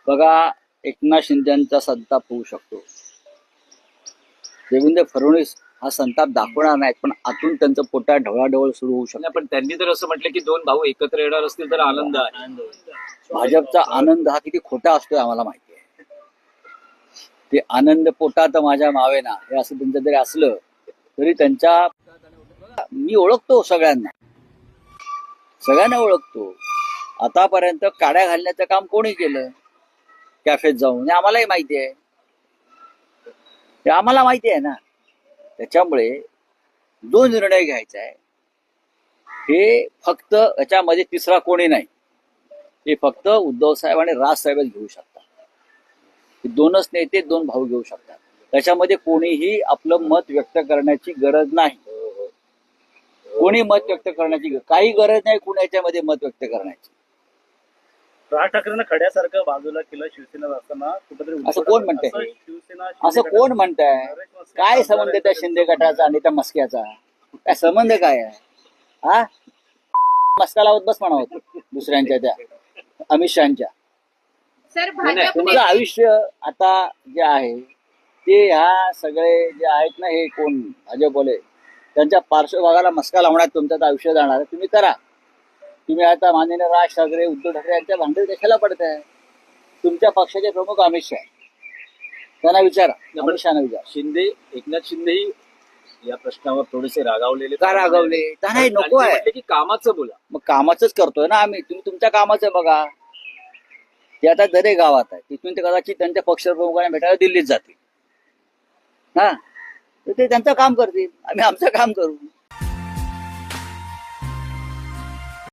बघा, एकनाथ शिंदेचा संताप होऊ शकतो, देवेंद्र फडणवीस हा संताप दाखवणार नाहीत, पण आतून त्यांचं पोटात ढवळाढवळ सुरू होऊ शकतो. नाही, पण त्यांनी तर असं म्हटलं की दोन भाऊ एकत्र येणार असतील तर आनंद आहे. भाजपचा आनंद हा किती खोटा असतोय आम्हाला माहिती आहे. ते आनंद पोटात माझ्या मावेना हे असं त्यांचं जरी असलं तरी त्यांच्या मी ओळखतो सगळ्यांना ओळखतो. आतापर्यंत काड्या घालण्याचं काम कोणी केलं कॅफेत जाऊन, हे आम्हालाही माहिती आहे. ते आम्हाला माहिती आहे ना. त्याच्यामुळे जो निर्णय घ्यायचा आहे हे फक्त याच्यामध्ये तिसरा कोणी नाही, हे फक्त उद्धव साहेब आणि राज साहेबच घेऊ शकतात. हे दोनच नेते, दोन भाऊ घेऊ शकतात. त्याच्यामध्ये कोणीही आपलं मत व्यक्त करण्याची गरज नाही. कोणी मत व्यक्त करण्याची काही गरज नाही, कोणी याच्यामध्ये मत व्यक्त करण्याची. राज ठाकरेंना खड्यासारखं बाजूला केलं शिवसेना असताना कुठेतरी असं कोण म्हणतंय? असं कोण म्हणताय? काय संबंध त्या शिंदे गटाचा आणि त्या मस्क्याचा? काय संबंध काय आहे? हा, मस्का लावत बस म्हणा होत दुसऱ्यांच्या त्या अमित शहाच्या. तुमचं आयुष्य आता जे आहे ते ह्या सगळे जे आहेत ना, हे कोण भाजपवाले त्यांच्या पार्श्वभागाला मस्का लावण्यात तुमचं आयुष्य जाणार. तुम्ही करा. तुम्ही आता माननीय राज ठाकरे, उद्धव ठाकरे यांच्या भांडण कशाला पडताय? तुमच्या पक्षाचे प्रमुख अमित शहा, त्यांना विचारा. अमित शहाना विचारा. एकनाथ शिंदेही या प्रश्नावर थोडेसे रागावलेले. का रागावले? नाही, नको आहे की कामाचं बोला. मग कामाचंच करतोय ना आम्ही. तुम्ही तुमच्या कामाचं बघा. ते आता दरे गावात आहे, तिथून ते कदाचित त्यांच्या पक्षप्रमुखांना भेटायला दिल्लीत जातील. हा, तर ते त्यांचं काम करतील, आम्ही आमचं काम करू.